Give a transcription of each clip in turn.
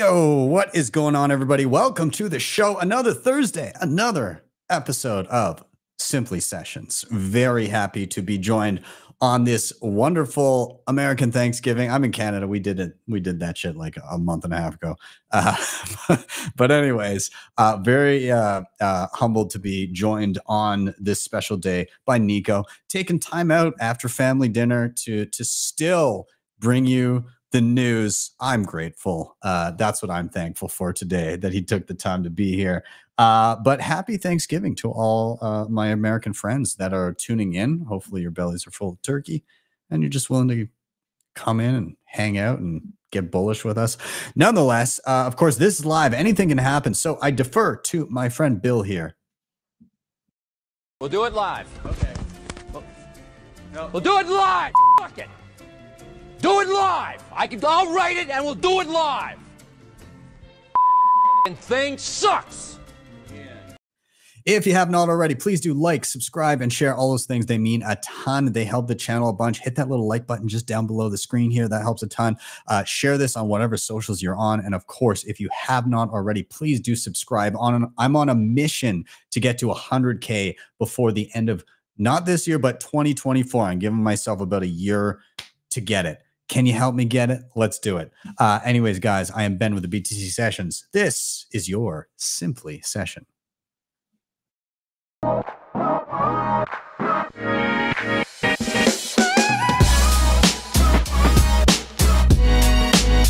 Yo, what is going on, everybody? Welcome to the show. Another Thursday, another episode of Simply Sessions. Very happy to be joined on this wonderful American Thanksgiving. I'm in Canada. We did that shit like a month and a half ago. But anyways, very humbled to be joined on this special day by Nico, taking time out after family dinner to still bring you the news. I'm grateful. That's what I'm thankful for today, that he took the time to be here. But happy Thanksgiving to all my American friends that are tuning in. Hopefully your bellies are full of turkey and you're just willing to come in and hang out and get bullish with us. Nonetheless, of course, this is live. Anything can happen. So I defer to my friend Bill here. We'll do it live. Okay. We'll do it live. Fuck it. Do it live. I'll write it and we'll do it live. And thing sucks. If you have not already, please do like, subscribe, and share all those things. They mean a ton. They help the channel a bunch. Hit that little like button just down below the screen here. That helps a ton. Share this on whatever socials you're on. And of course, if you have not already, please do subscribe. I'm on a mission to get to 100K before the end of, not this year, but 2024. I'm giving myself about a year to get it. Can you help me get it? Let's do it. Anyways, guys, I am Ben with the BTC Sessions. This is your Simply Session.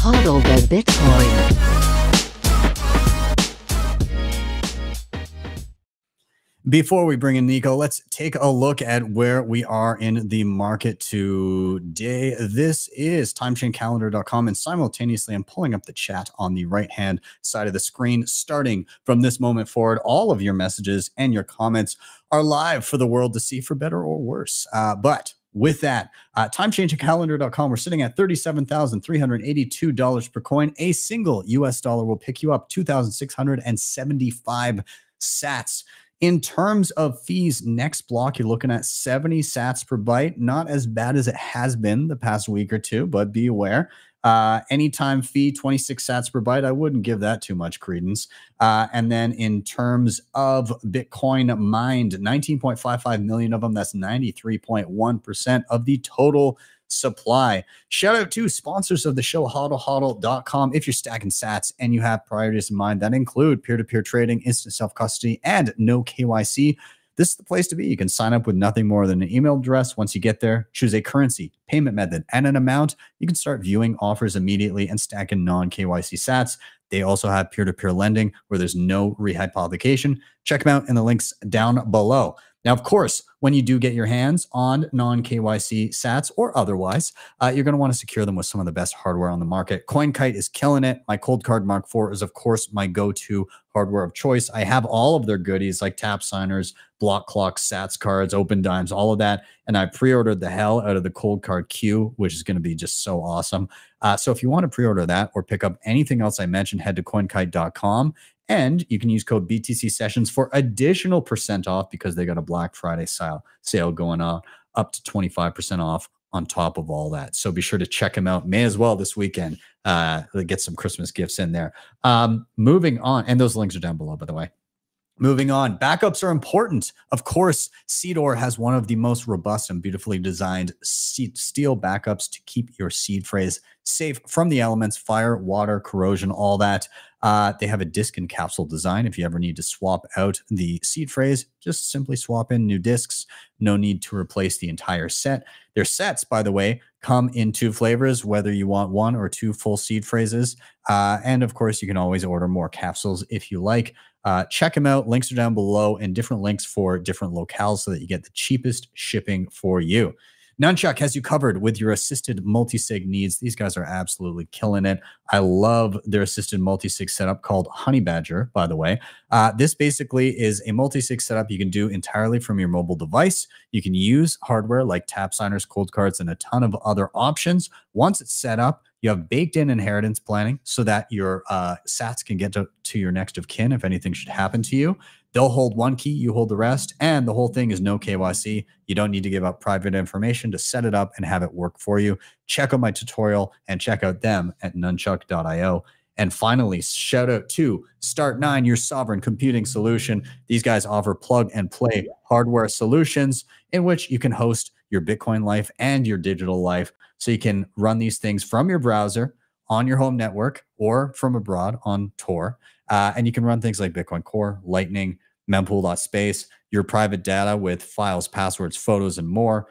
Hodl the Bitcoin. Before we bring in Nico, let's take a look at where we are in the market today. This is timechaincalendar.com, and simultaneously I'm pulling up the chat on the right-hand side of the screen. Starting from this moment forward, all of your messages and your comments are live for the world to see, for better or worse. But with that, timechangingcalendar.com, we're sitting at $37,382 per coin. A single US dollar will pick you up 2,675 sats. In terms of fees, next block, you're looking at 70 sats per byte. Not as bad as it has been the past week or two, but be aware. Anytime fee, 26 sats per byte. I wouldn't give that too much credence. And then in terms of Bitcoin mined, 19.55 million of them. That's 93.1% of the total supply. Shout out to sponsors of the show, hodlhodl.com. If you're stacking sats and you have priorities in mind that include peer-to-peer trading, instant self-custody, and no KYC, this is the place to be. You can sign up with nothing more than an email address. Once you get there, choose a currency, payment method, and an amount. You can start viewing offers immediately and stacking non-KYC sats. They also have peer-to-peer lending where there's no rehypothecation. Check them out in the links down below. Now, of course, when you do get your hands on non-KYC sats or otherwise, you're going to want to secure them with some of the best hardware on the market. CoinKite is killing it. My Cold Card Mark IV is, of course, my go-to hardware of choice. I have all of their goodies like tap signers, block clocks, sats cards, open dimes, all of that. And I pre-ordered the hell out of the Cold Card Q, which is going to be just so awesome. So if you want to pre-order that or pick up anything else I mentioned, head to coinkite.com. And you can use code BTC Sessions for additional % off because they got a Black Friday sale going on, up to 25% off on top of all that. So be sure to check them out. May as well this weekend get some Christmas gifts in there. Moving on, and those links are down below, by the way. Moving on, backups are important. Of course, Seedor has one of the most robust and beautifully designed steel backups to keep your seed phrase safe from the elements, fire, water, corrosion, all that. They have a disc and capsule design. If you ever need to swap out the seed phrase, just simply swap in new discs. No need to replace the entire set. Their sets, by the way, come in 2 flavors, whether you want 1 or 2 full seed phrases. And of course, you can always order more capsules if you like. Check them out. Links are down below, and different links for different locales so that you get the cheapest shipping for you. Nunchuck has you covered with your assisted multi-sig needs. These guys are absolutely killing it. I love their assisted multi-sig setup called Honey Badger, by the way. This basically is a multi-sig setup you can do entirely from your mobile device. You can use hardware like tap signers, cold cards, and a ton of other options. Once it's set up, you have baked-in inheritance planning so that your sats can get to your next of kin if anything should happen to you. They'll hold one key, you hold the rest, and the whole thing is no KYC. You don't need to give up private information to set it up and have it work for you. Check out my tutorial and check out them at nunchuck.io. And finally, shout out to Start9, your sovereign computing solution. These guys offer plug and play hardware solutions in which you can host your Bitcoin life and your digital life. So you can run these things from your browser on your home network or from abroad on Tor. And you can run things like Bitcoin Core, Lightning, mempool.space, your private data with files, passwords, photos, and more.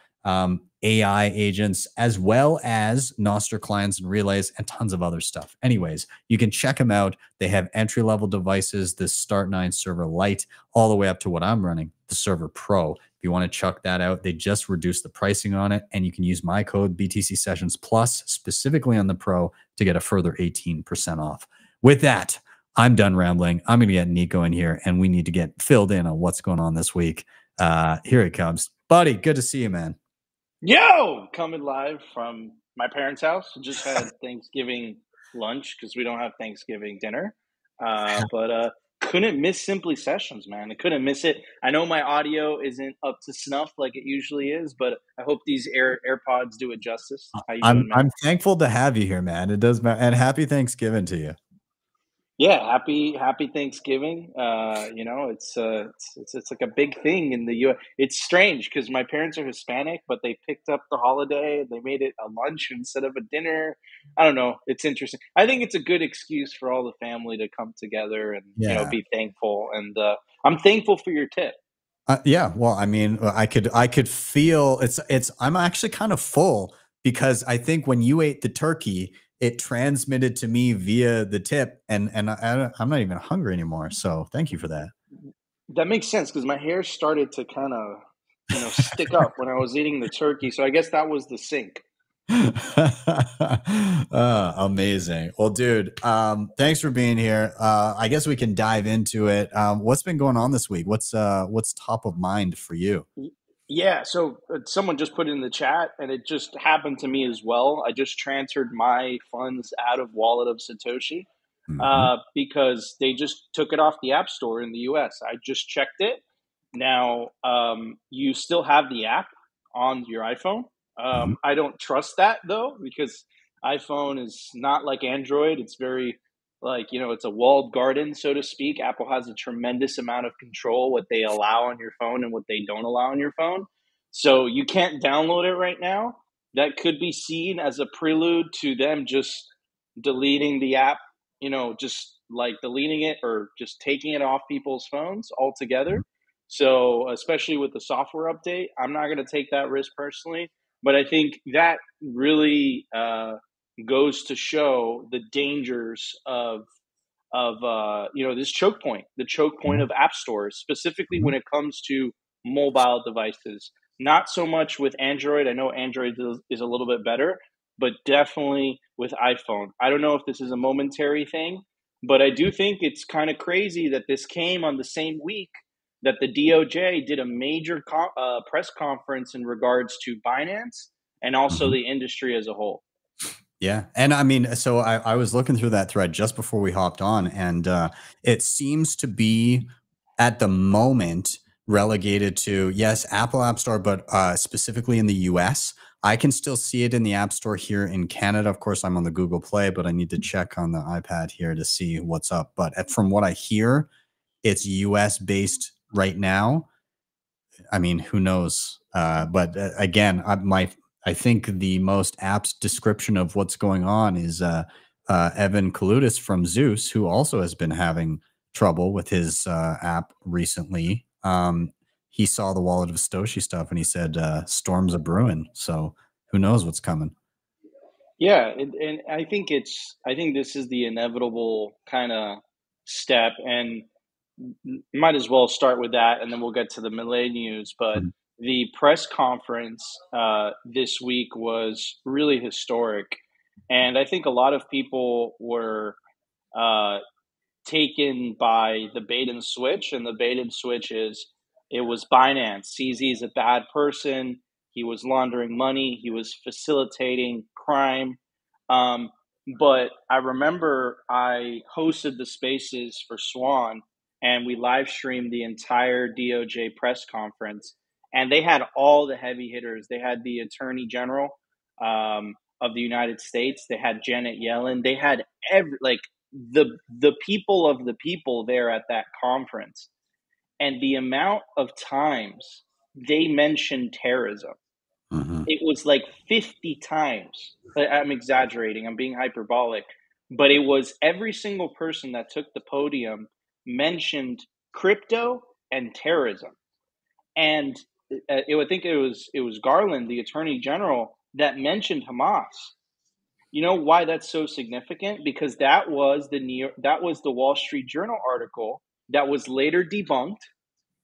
AI agents, as well as Nostr clients and relays, and tons of other stuff. Anyways, you can check them out. They have entry-level devices, the Start9 Server Lite, all the way up to what I'm running, the Server Pro. If you want to check that out, they just reduced the pricing on it, and you can use my code BTC Sessions Plus specifically on the Pro to get a further 18% off. With that, I'm done rambling. I'm going to get Nico in here, and we need to get filled in on what's going on this week. Here it comes. Buddy, good to see you, man. Yo, coming live from my parents' house. Just had Thanksgiving lunch because we don't have Thanksgiving dinner. But couldn't miss Simply Sessions, man. I couldn't miss it. I know my audio isn't up to snuff like it usually is, but I hope these AirPods do it justice. How you doing, man? I'm thankful to have you here, man. It does matter. And happy Thanksgiving to you. Yeah, happy Thanksgiving. You know, it's like a big thing in the U.S. It's strange because my parents are Hispanic, but they picked up the holiday. They made it a lunch instead of a dinner. I don't know. It's interesting. I think it's a good excuse for all the family to come together and you know be thankful. And I'm thankful for your tip. Yeah, well, I mean, I could feel it's. I'm actually kind of full because I think when you ate the turkey, it transmitted to me via the tip, and I'm not even hungry anymore. So thank you for that. That makes sense because my hair started to kind of stick up when I was eating the turkey. So I guess that was the sync. Amazing. Well, dude, thanks for being here. I guess we can dive into it. What's been going on this week? What's top of mind for you? Yeah, so someone just put it in the chat, and it just happened to me as well. I just transferred my funds out of Wallet of Satoshi because they just took it off the App Store in the US. I just checked it. Now, you still have the app on your iPhone. I don't trust that, though, because iPhone is not like Android. It's very it's a walled garden, so to speak. Apple has a tremendous amount of control what they allow on your phone and what they don't allow on your phone. So you can't download it right now. That could be seen as a prelude to them just deleting the app, just like deleting it or just taking it off people's phones altogether. So especially with the software update, I'm not going to take that risk personally. But I think that really goes to show the dangers of this choke point, the choke point of app stores, specifically when it comes to mobile devices. Not so much with Android. I know Android is a little bit better, but definitely with iPhone. I don't know if this is a momentary thing, but I do think it's kind of crazy that this came on the same week that the DOJ did a major press conference in regards to Binance and also the industry as a whole. Yeah. And I mean, so I was looking through that thread just before we hopped on, and it seems to be at the moment relegated to, yes, Apple App Store, but specifically in the US. I can still see it in the App Store here in Canada. Of course, I'm on the Google Play, but I need to check on the iPad here to see what's up. But from what I hear, it's US based right now. I mean, who knows? But again, I think the most apt description of what's going on is Evan Kalutis from Zeus, who also has been having trouble with his app recently. He saw the Wallet of Satoshi stuff and he said storms are brewing. So who knows what's coming? Yeah, and I think this is the inevitable kind of step, and might as well start with that, and then we'll get to the Milei news. But the press conference this week was really historic, and I think a lot of people were taken by the bait and switch, and the bait and switch is it was Binance. CZ is a bad person. He was laundering money. He was facilitating crime. But I remember I hosted the spaces for Swan, and we live streamed the entire DOJ press conference. And they had all the heavy hitters. They had the Attorney General of the United States. They had Janet Yellen. They had the people of the people there at that conference, and the amount of times they mentioned terrorism. It was like 50 times. I'm exaggerating. I'm being hyperbolic. But it was every single person that took the podium mentioned crypto and terrorism. And I think it was Garland, the Attorney General, that mentioned Hamas. You know why that's so significant? Because that was the Wall Street Journal article that was later debunked.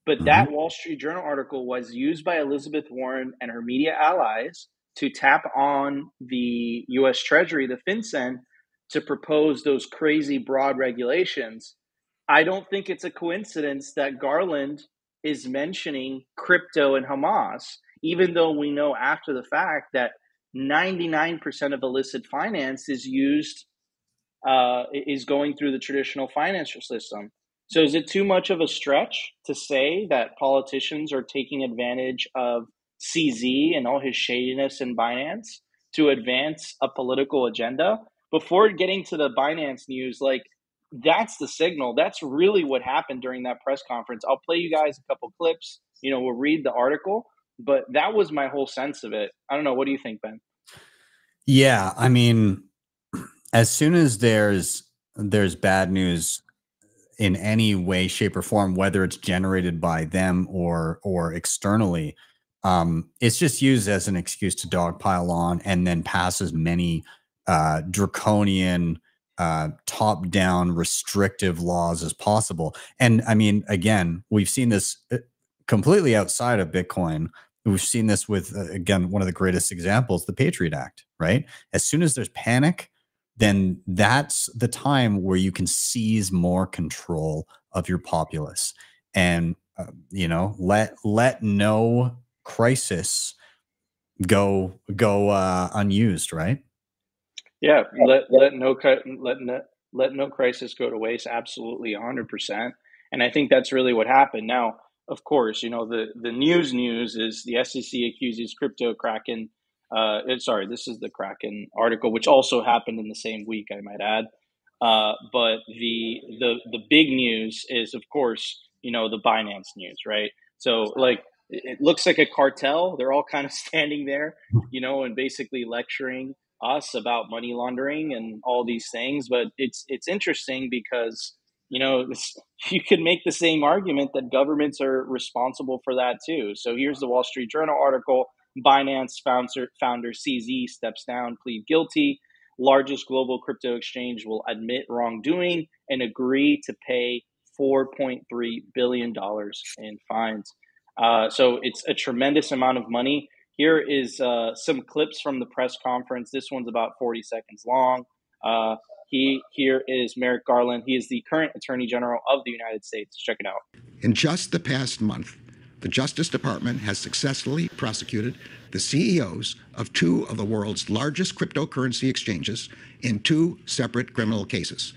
But that Wall Street Journal article was used by Elizabeth Warren and her media allies to tap on the U.S. Treasury, the FinCEN, to propose those crazy broad regulations. I don't think it's a coincidence that Garland is mentioning crypto and Hamas, even though we know after the fact that 99% of illicit finance is going through the traditional financial system. So is it too much of a stretch to say that politicians are taking advantage of CZ and all his shadiness in Binance to advance a political agenda? Before getting to the Binance news, like, that's the signal. That's really what happened during that press conference. I'll play you guys a couple clips. We'll read the article, but that was my whole sense of it. I don't know. What do you think, Ben? Yeah, I mean, as soon as there's bad news in any way, shape, or form, whether it's generated by them or externally, it's just used as an excuse to dogpile on and then pass as many draconian, top-down, restrictive laws as possible. And I mean, again, we've seen this completely outside of Bitcoin. We've seen this with, again, one of the greatest examples, the Patriot Act, right? As soon as there's panic, then that's the time where you can seize more control of your populace and, let no crisis go unused, right? Yeah, let no crisis go to waste. Absolutely, 100%. And I think that's really what happened. Now, of course, the news is the SEC accuses crypto Kraken. This is the Kraken article, which also happened in the same week, I might add. But the big news is, of course, the Binance news, right? So, like, it looks like a cartel. They're all kind of standing there, and basically lecturing us about money laundering and all these things. But it's interesting because you could make the same argument that governments are responsible for that too. So here's the Wall Street Journal article. Binance founder CZ steps down, plead guilty. Largest global crypto exchange will admit wrongdoing and agree to pay $4.3 billion in fines. So it's a tremendous amount of money. Here is some clips from the press conference. This one's about 40 seconds long. Here is Merrick Garland. He is the current Attorney General of the United States. Check it out. In just the past month, the Justice Department has successfully prosecuted the CEOs of two of the world's largest cryptocurrency exchanges in two separate criminal cases.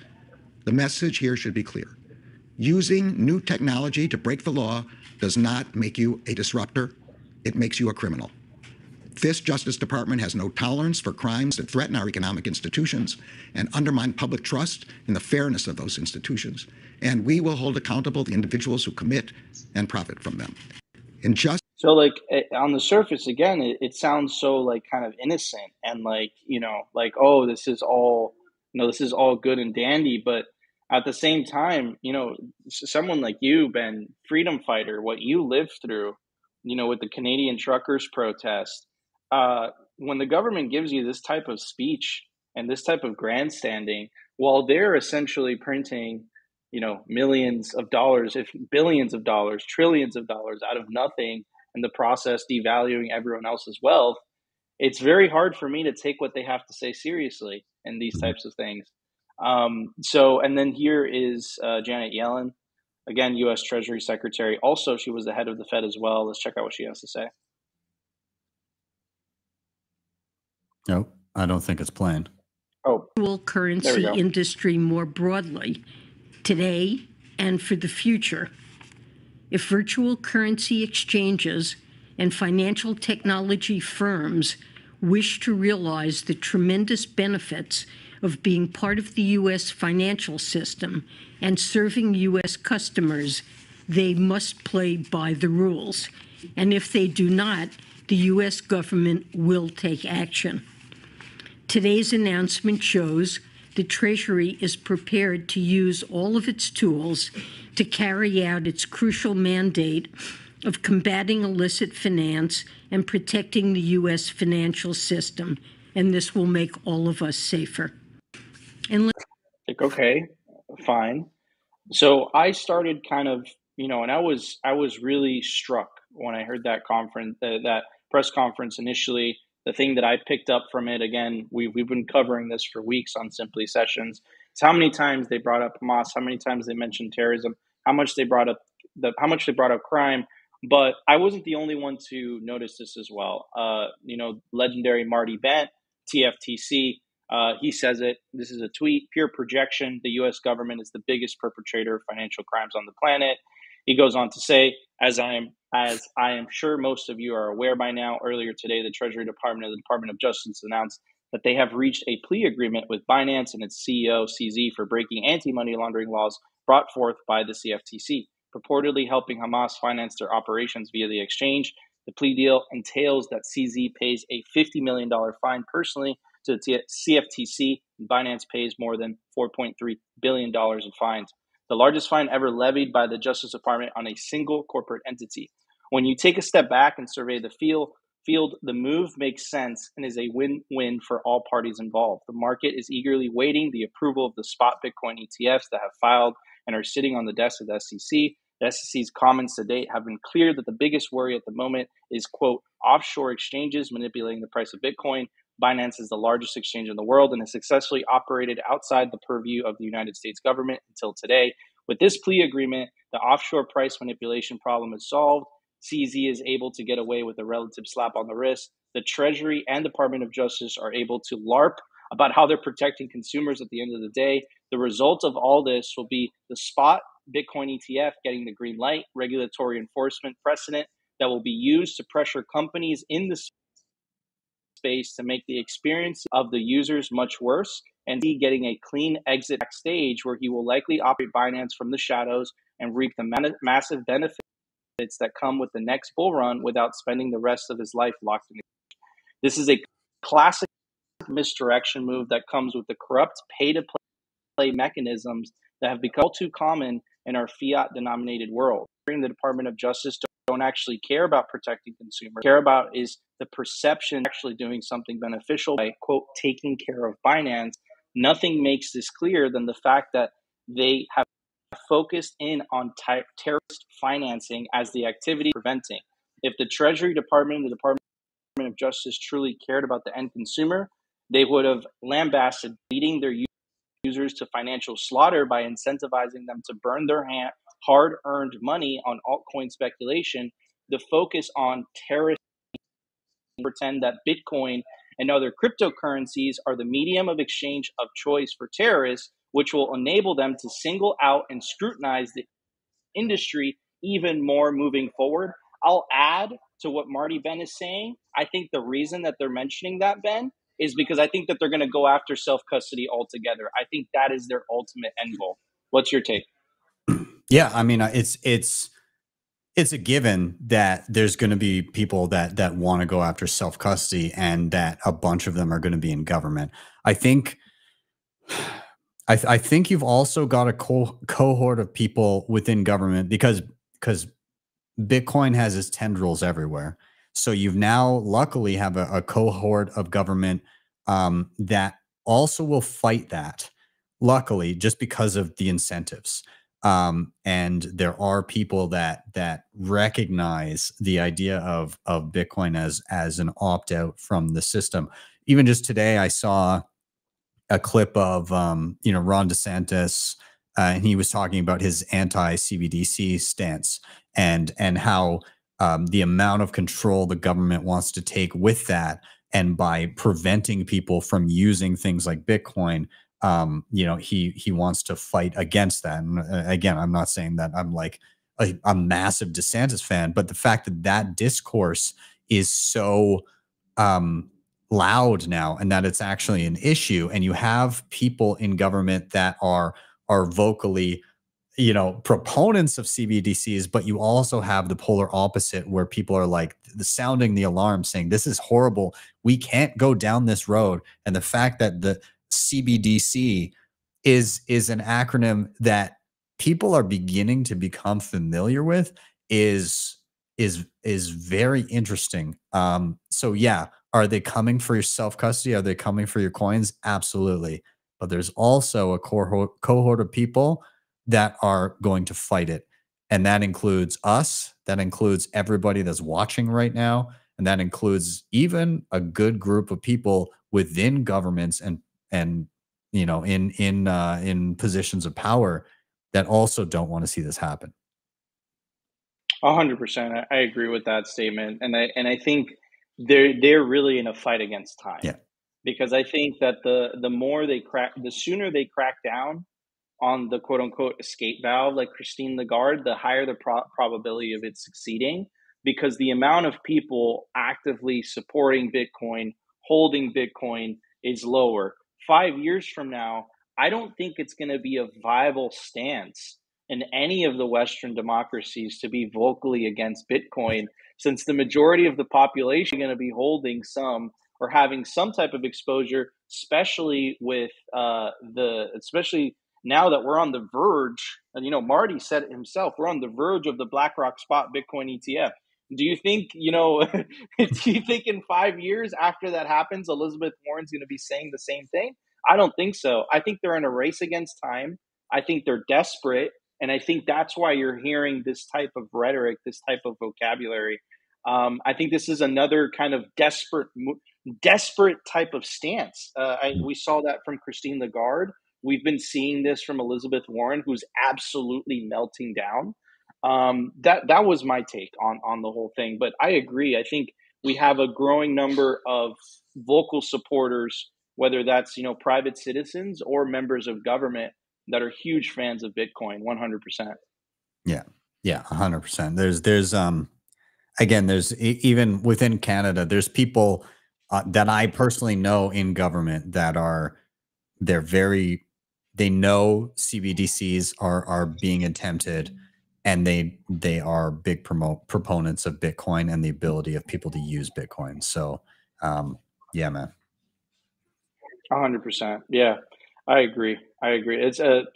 The message here should be clear. Using new technology to break the law does not make you a disruptor. It makes you a criminal. This Justice Department has no tolerance for crimes that threaten our economic institutions and undermine public trust in the fairness of those institutions. And we will hold accountable the individuals who commit and profit from them. So, like, on the surface, again, it sounds so, like, kind of innocent and oh, this is all good and dandy. But at the same time, someone like you, Ben, freedom fighter, what you lived through, with the Canadian truckers protest, when the government gives you this type of speech and this type of grandstanding, while they're essentially printing, millions of dollars, if billions of dollars, trillions of dollars out of nothing, in the process devaluing everyone else's wealth, it's very hard for me to take what they have to say seriously in these types of things. And then here is Janet Yellen, again, U.S. Treasury Secretary. Also, she was the head of the Fed as well. Let's check out what she has to say. Nope, I don't think it's playing. Virtual currency industry more broadly, today and for the future. If virtual currency exchanges and financial technology firms wish to realize the tremendous benefits of being part of the U.S. financial system and serving U.S. customers, they must play by the rules. And if they do not, the U.S. government will take action. Today's announcement shows the Treasury is prepared to use all of its tools to carry out its crucial mandate of combating illicit finance and protecting the U.S. financial system. And this will make all of us safer. And okay, fine. So I started kind of, and I was really struck when I heard that conference, that press conference initially. The thing that I picked up from it, again, we've been covering this for weeks on Simply Sessions. It's how many times they brought up Hamas, how many times they mentioned terrorism, how much they brought up crime. But I wasn't the only one to notice this as well. Legendary Marty Bent, TFTC. He says it. This is a tweet. Pure projection. The U.S. government is the biggest perpetrator of financial crimes on the planet. He goes on to say, as I am sure most of you are aware by now, earlier today, the Treasury Department and the Department of Justice announced that they have reached a plea agreement with Binance and its CEO, CZ, for breaking anti-money laundering laws brought forth by the CFTC, purportedly helping Hamas finance their operations via the exchange. The plea deal entails that CZ pays a $50 million fine personally to the CFTC, and Binance pays more than $4.3 billion in fines, the largest fine ever levied by the Justice Department on a single corporate entity. When you take a step back and survey the field, the move makes sense and is a win-win for all parties involved. The market is eagerly waiting the approval of the spot Bitcoin ETFs that have filed and are sitting on the desk of the SEC. The SEC's comments to date have been clear that the biggest worry at the moment is, quote, offshore exchanges manipulating the price of Bitcoin. Binance is the largest exchange in the world and has successfully operated outside the purview of the United States government until today. With this plea agreement, the offshore price manipulation problem is solved. CZ is able to get away with a relative slap on the wrist. The Treasury and Department of Justice are able to LARP about how they're protecting consumers at the end of the day. The result of all this will be the spot Bitcoin ETF getting the green light, regulatory enforcement precedent that will be used to pressure companies in the space to make the experience of the users much worse, and he getting a clean exit backstage where he will likely operate Binance from the shadows and reap the massive benefits that come with the next bull run without spending the rest of his life locked in. This is a classic misdirection move that comes with the corrupt pay-to-play mechanisms that have become all too common in our fiat-denominated world. The Department of Justice don't actually care about protecting consumers. Care about is the perception of actually doing something beneficial by, quote, taking care of Binance. Nothing makes this clearer than the fact that they have focused in on terrorist financing as the activity preventing. If the Treasury Department and the Department of Justice truly cared about the end consumer, they would have lambasted leading their users to financial slaughter by incentivizing them to burn their hard-earned money on altcoin speculation. The focus on terrorist pretend that Bitcoin and other cryptocurrencies are the medium of exchange of choice for terrorists, which will enable them to single out and scrutinize the industry even more moving forward. I'll add to what Marty Ben is saying. I think the reason that they're mentioning that, Ben, is because I think that they're going to go after self-custody altogether. I think that is their ultimate end goal. What's your take? Yeah, I mean, it's a given that there's going to be people that want to go after self-custody, and that a bunch of them are going to be in government. I think you've also got a cohort of people within government because Bitcoin has its tendrils everywhere. So you've now luckily have a cohort of government that also will fight that, luckily, just because of the incentives. And there are people that recognize the idea of Bitcoin as an opt-out from the system. Even just today, I saw a clip of Ron DeSantis, and he was talking about his anti-CBDC stance and how the amount of control the government wants to take with that, and by preventing people from using things like Bitcoin, he wants to fight against that. And again, I'm not saying that I'm like a massive DeSantis fan, but the fact that discourse is so loud now and that it's actually an issue. And you have people in government that are vocally, proponents of CBDCs, but you also have the polar opposite where people are like sounding the alarm saying, this is horrible. We can't go down this road. And the fact that the CBDC is an acronym that people are beginning to become familiar with is very interesting. So yeah, are they coming for your self custody? Are they coming for your coins? Absolutely. But there's also a cohort of people that are going to fight it. And that includes us. That includes everybody that's watching right now. And that includes even a good group of people within governments and in positions of power that also don't want to see this happen. 100%. I agree with that statement, and I think they're really in a fight against time. Yeah. Because I think that the sooner they crack down on the quote unquote escape valve, like Christine Lagarde, the higher the probability of it succeeding, because the amount of people actively supporting Bitcoin, holding Bitcoin is lower. 5 years from now, I don't think it's going to be a viable stance in any of the Western democracies to be vocally against Bitcoin, since the majority of the population are going to be holding some or having some type of exposure, especially with especially now that we're on the verge, and Marty said it himself, we're on the verge of the BlackRock spot Bitcoin ETF. Do you think, do you think in 5 years after that happens, Elizabeth Warren's going to be saying the same thing? I don't think so. I think they're in a race against time. I think they're desperate. And I think that's why you're hearing this type of rhetoric, this type of vocabulary. I think this is another kind of desperate type of stance. We saw that from Christine Lagarde. We've been seeing this from Elizabeth Warren, who's absolutely melting down. That was my take on the whole thing. But I agree. I think we have a growing number of vocal supporters, whether that's private citizens or members of government, that are huge fans of Bitcoin. 100%. Yeah, 100%. There's again, there's even within Canada, there's people that I personally know in government that they know CBDCs are being attempted, and they are big proponents of Bitcoin and the ability of people to use Bitcoin. So, yeah, man. 100%. Yeah, I agree. It's the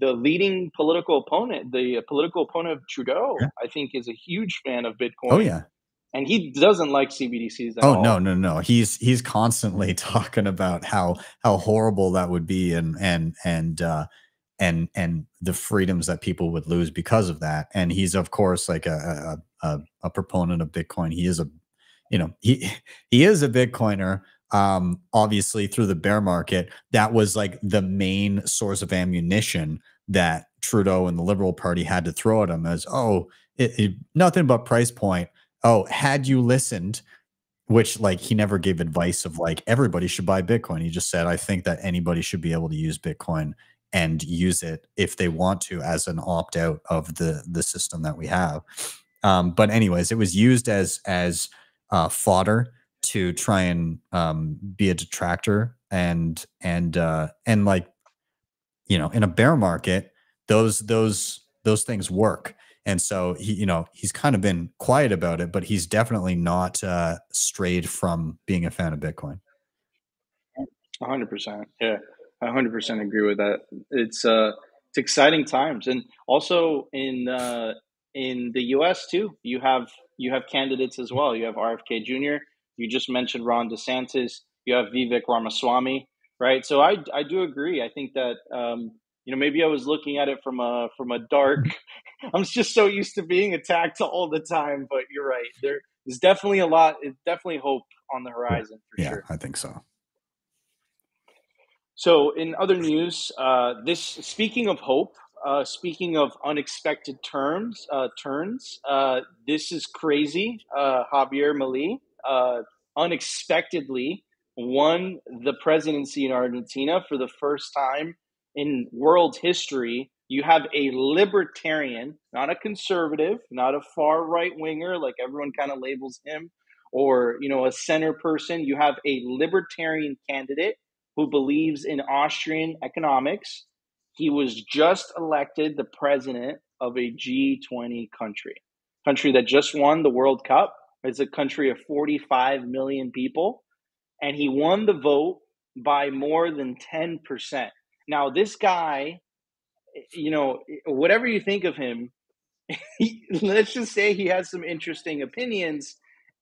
leading political opponent, the political opponent of Trudeau, Yeah. I think, is a huge fan of Bitcoin. Oh yeah. And he doesn't like CBDCs at all. Oh no. He's constantly talking about how horrible that would be and the freedoms that people would lose because of that. And he's of course like a proponent of Bitcoin. He is he is a Bitcoiner. Obviously through the bear market, that was like the main source of ammunition that Trudeau and the Liberal Party had to throw at him as, nothing but price point. Oh, had you listened, which like he never gave advice of like everybody should buy Bitcoin. He just said, I think that anybody should be able to use Bitcoin and use it if they want to as an opt out of the system that we have. But anyways, it was used as fodder to try and be a detractor and like in a bear market, those things work. And so he's kind of been quiet about it, but he's definitely not strayed from being a fan of Bitcoin. 100%. Yeah, I 100% agree with that. It's exciting times, and also in the U.S. too. You have candidates as well. You have RFK Jr. You just mentioned Ron DeSantis. You have Vivek Ramaswamy, right? So I do agree. I think that maybe I was looking at it from a dark. I'm just so used to being attacked all the time, but you're right. There's definitely definitely hope on the horizon for sure. Yeah, I think so. So in other news, speaking of hope, speaking of unexpected turns, this is crazy. Javier Milei unexpectedly won the presidency in Argentina for the first time in world history. You have a libertarian, not a conservative, not a far right winger like everyone kind of labels him, or, you know, a center person. You have a libertarian candidate who believes in Austrian economics. He was just elected the president of a G20 country that just won the World Cup. It's a country of 45 million people, and he won the vote by more than 10%. Now, this guy, you know, whatever you think of him, let's just say he has some interesting opinions,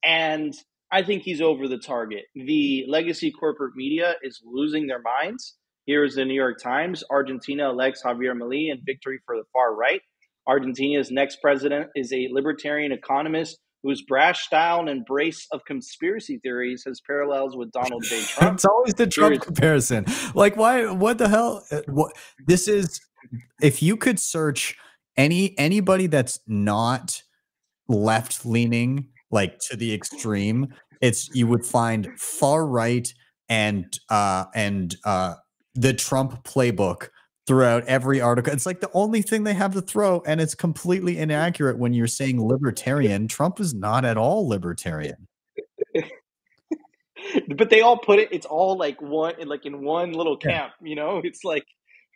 and I think he's over the target. The legacy corporate media is losing their minds. Here is the New York Times. Argentina elects Javier Milei in victory for the far right. Argentina's next president is a libertarian economist whose brash style and embrace of conspiracy theories has parallels with Donald J. Trump. It's always the Trump comparison. Like, why? What the hell? What this is? If you could search anybody that's not left leaning, like to the extreme, you would find far right and the Trump playbook throughout every article. It's like the only thing they have to throw, and it's completely inaccurate when you're saying libertarian. Trump is not at all libertarian. But they all put it, it's all like one, like in one little camp, you know? It's like,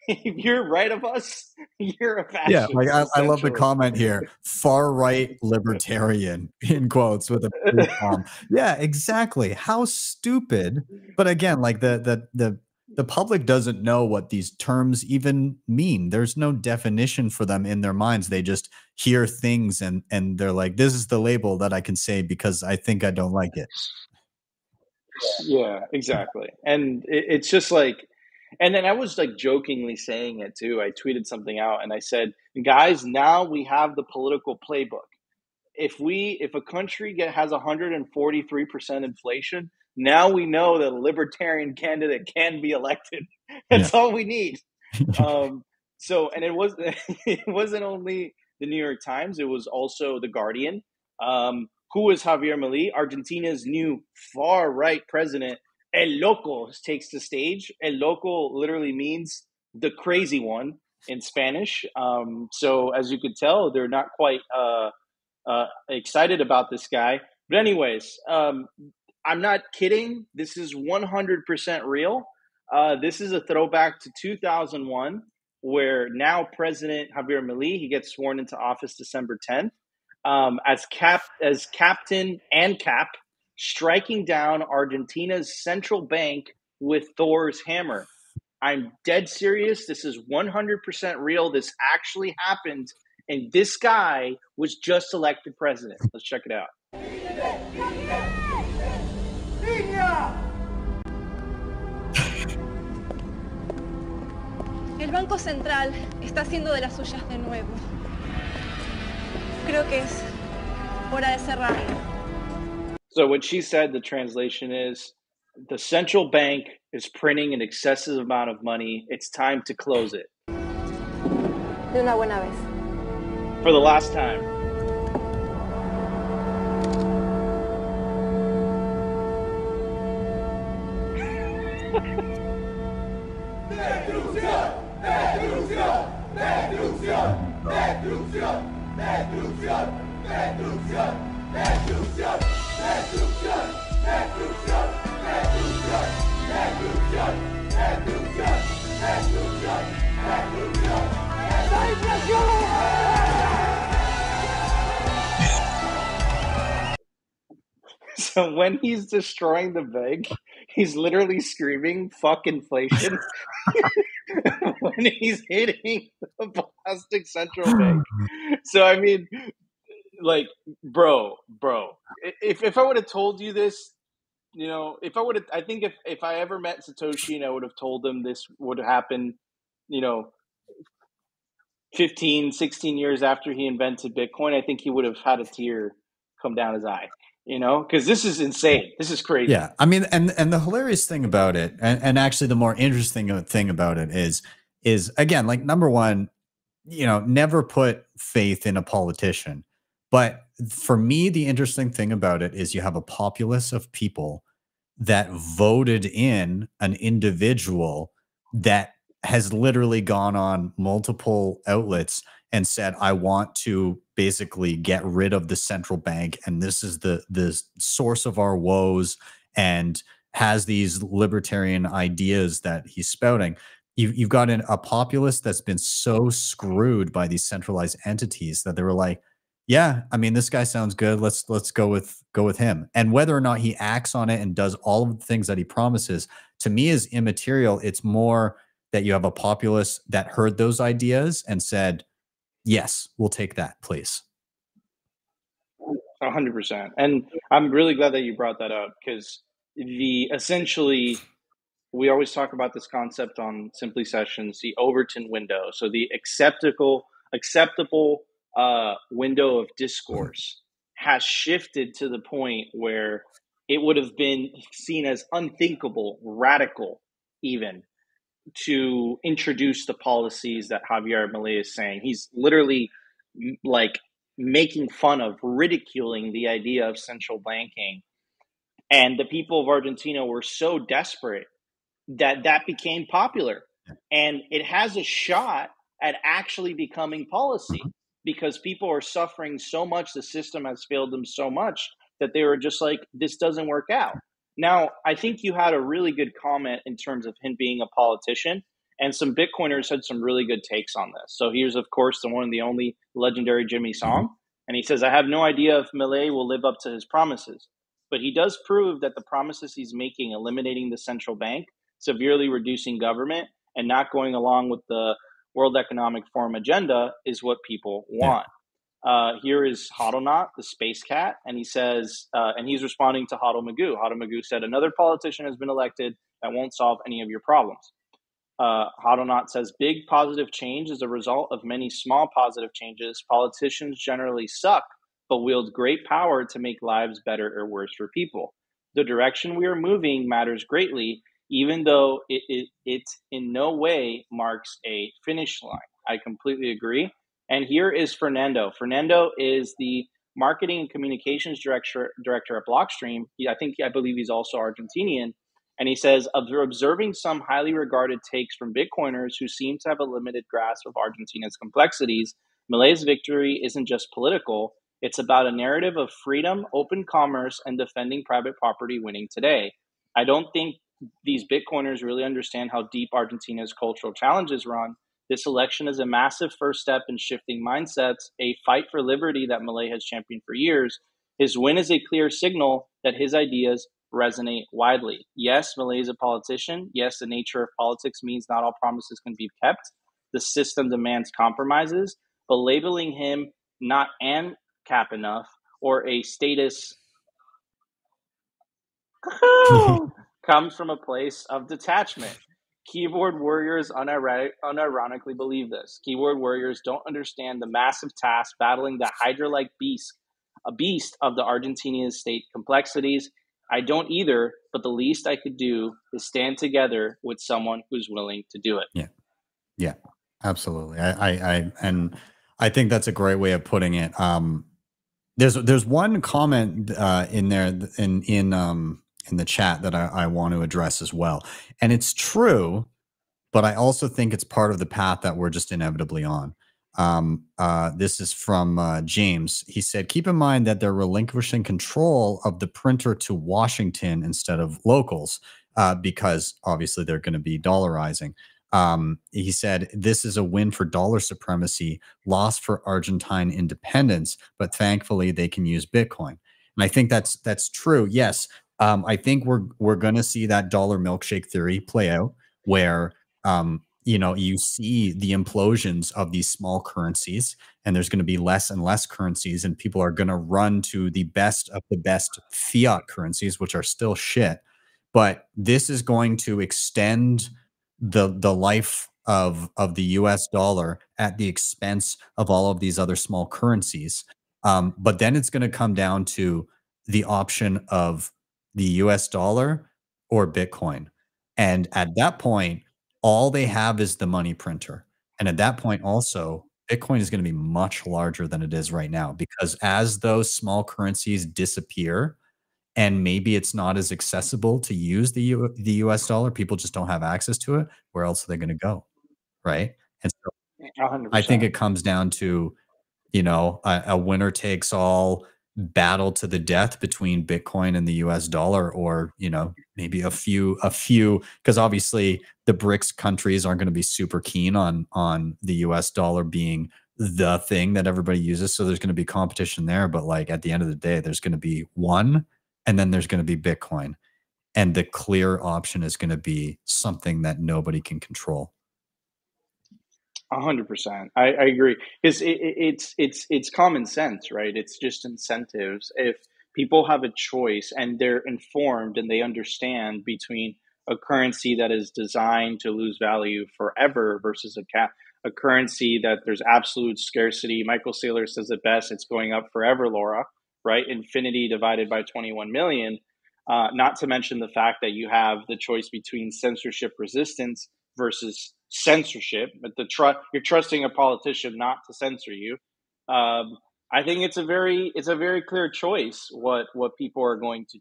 if you're right of us, you're a fascist. Yeah, like I love the comment here, far right libertarian, in quotes with a big bomb. Yeah, exactly. How stupid. But again, like the public doesn't know what these terms even mean. There's no definition for them in their minds. They just hear things and they're like, this is the label that I can say because I think I don't like it. Yeah, exactly. And it's just like, and then I was like jokingly saying it too. I tweeted something out and I said, guys, now we have the political playbook. If a country has 143% inflation, now we know that a libertarian candidate can be elected. That's all we need. So, and it wasn't only the New York Times, it was also the Guardian. Who is Javier Milei? Argentina's new far-right president, El Loco, takes the stage. El Loco literally means the crazy one in Spanish. So as you could tell, they're not quite excited about this guy. But anyways, I'm not kidding. This is 100% real. This is a throwback to 2001, where now President Javier Milei, he gets sworn into office December 10th. As captain and cap, striking down Argentina's central bank with Thor's hammer. I'm dead serious. This is 100% real. This actually happened, and this guy was just elected president. Let's check it out. El Banco Central está haciendo de las suyas de nuevo. Creo que es hora de cerrarlo. So what she said, the translation is, the central bank is printing an excessive amount of money. It's time to close it. De una buena vez. For the last time. So when he's destroying the bank, he's literally screaming, fuck inflation. When he's hitting the plastic central bank. So, I mean, like, bro, if I would have told you this, you know, I think if I ever met Satoshi and I would have told him this would happen, you know, 15, 16 years after he invented Bitcoin, I think he would have had a tear come down his eye. You know, because this is insane. This is crazy. Yeah, I mean, and the hilarious thing about it, and actually the more interesting thing about it is again, like, number one, you know, never put faith in a politician. But for me, the interesting thing about it is you have a populace of people that voted in an individual that has literally gone on multiple outlets and said, I want to basically get rid of the central bank, and this is the source of our woes, and has these libertarian ideas that he's spouting. You've got a populace that's been so screwed by these centralized entities that they were like, yeah, I mean, this guy sounds good. Let's go with him. And whether or not he acts on it and does all of the things that he promises, to me is immaterial. It's more that you have a populace that heard those ideas and said, yes, we'll take that, please. 100%. And I'm really glad that you brought that up, because essentially, we always talk about this concept on Simply Sessions, the Overton window. So the acceptable window of discourse has shifted to the point where it would have been seen as unthinkable, radical, even, to introduce the policies that Javier Milei is saying. He's literally like making fun of, ridiculing the idea of central banking. And the people of Argentina were so desperate that became popular. And it has a shot at actually becoming policy, because people are suffering so much. The system has failed them so much that they were just like, this doesn't work out. Now, I think you had a really good comment in terms of him being a politician, and some Bitcoiners had some really good takes on this. So here's, of course, the one and the only legendary Jimmy Song. And he says, I have no idea if Milei will live up to his promises, but he does prove that the promises he's making, eliminating the central bank, severely reducing government, and not going along with the World Economic Forum agenda, is what people want. Here is Hodlnaut, the space cat, and he says, and he's responding to Hodl Magoo. Hodl Magoo said, another politician has been elected that won't solve any of your problems. Hodlnaut says, big positive change is a result of many small positive changes. Politicians generally suck, but wield great power to make lives better or worse for people. The direction we are moving matters greatly, even though it in no way marks a finish line. I completely agree. And here is Fernando. Fernando is the marketing and communications director at Blockstream. I believe he's also Argentinian. And he says, observing some highly regarded takes from Bitcoiners who seem to have a limited grasp of Argentina's complexities, Milei's victory isn't just political. It's about a narrative of freedom, open commerce, and defending private property winning today. I don't think these Bitcoiners really understand how deep Argentina's cultural challenges run. This election is a massive first step in shifting mindsets, a fight for liberty that Milei has championed for years. His win is a clear signal that his ideas resonate widely. Yes, Milei is a politician. Yes, the nature of politics means not all promises can be kept. The system demands compromises, but labeling him not ANCAP enough or a status comes from a place of detachment. Keyboard warriors unironically believe this. Keyboard warriors don't understand the massive task battling the Hydra-like beast, a beast of the Argentinian state complexities. I don't either, but the least I could do is stand together with someone who's willing to do it. Yeah, absolutely. I think that's a great way of putting it. There's one comment in there in the chat that I want to address as well, and it's true, but I also think it's part of the path that we're just inevitably on. This is from James. He said, keep in mind that they're relinquishing control of the printer to Washington instead of locals, because obviously they're going to be dollarizing. He said, this is a win for dollar supremacy, loss for Argentine independence, but thankfully they can use Bitcoin. And I think that's true. Yes. I think we're going to see that dollar milkshake theory play out, where you see the implosions of these small currencies, and there's going to be less and less currencies, and people are going to run to the best of the best fiat currencies, which are still shit. But this is going to extend the life of the US dollar at the expense of all of these other small currencies. But then it's going to come down to the option of the US dollar or Bitcoin. And at that point, all they have is the money printer. And at that point also, Bitcoin is going to be much larger than it is right now, because as those small currencies disappear, and maybe it's not as accessible to use the US dollar, people just don't have access to it, where else are they going to go? Right. And so 100%. I think it comes down to, you know, a winner takes all battle to the death between Bitcoin and the US dollar, or, you know, maybe a few, because obviously the BRICS countries aren't going to be super keen on the US dollar being the thing that everybody uses. So there's going to be competition there. But like at the end of the day, there's going to be one, and then there's going to be Bitcoin. And the clear option is going to be something that nobody can control. 100%. I agree, because it's common sense, right? It's just incentives. If people have a choice and they're informed and they understand between a currency that is designed to lose value forever versus a currency that there's absolute scarcity. Michael Saylor says it best: it's going up forever, Laura, right? Infinity divided by 21 million. Not to mention the fact that you have the choice between censorship resistance versus censorship, but you're trusting a politician not to censor you. I think it's a very clear choice what people are going to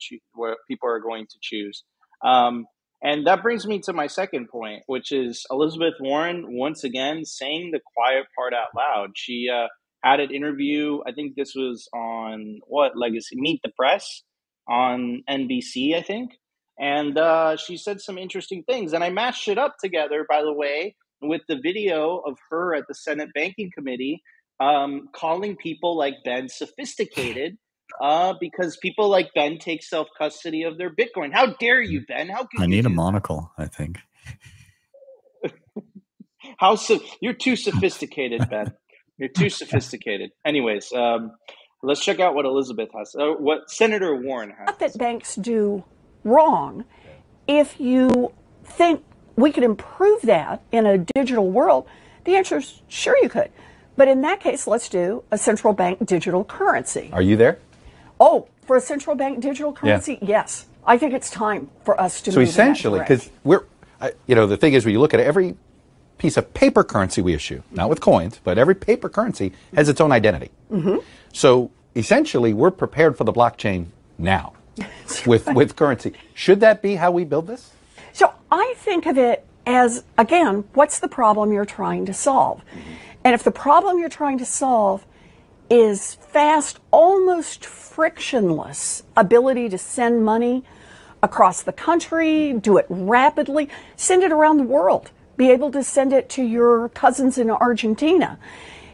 choose. And that brings me to my second point, which is Elizabeth Warren once again saying the quiet part out loud. She had an interview. I think this was on Legacy Meet the Press on NBC, I think. And she said some interesting things. And I mashed it up together, by the way, with the video of her at the Senate Banking Committee calling people like Ben sophisticated because people like Ben take self-custody of their Bitcoin. How dare you, Ben? How could I you need a do monocle, I think. You're too sophisticated, Ben. You're too sophisticated. Anyways, let's check out what Elizabeth has. What Senator Warren has. Not that banks do wrong. If you think we could improve that in a digital world, the answer is sure you could. But in that case, let's do a central bank digital currency. Are you there? Oh, for a central bank digital currency? Yeah. Yes. I think it's time for us to move essentially, because the thing is, when you look at every piece of paper currency we issue, not with coins, but every paper currency has its own identity. Mm-hmm. So essentially, we're prepared for the blockchain now with currency. Should that be how we build this? So I think of it as, again, what's the problem you're trying to solve? Mm-hmm. And if the problem you're trying to solve is fast, almost frictionless ability to send money across the country, do it rapidly, send it around the world, be able to send it to your cousins in Argentina.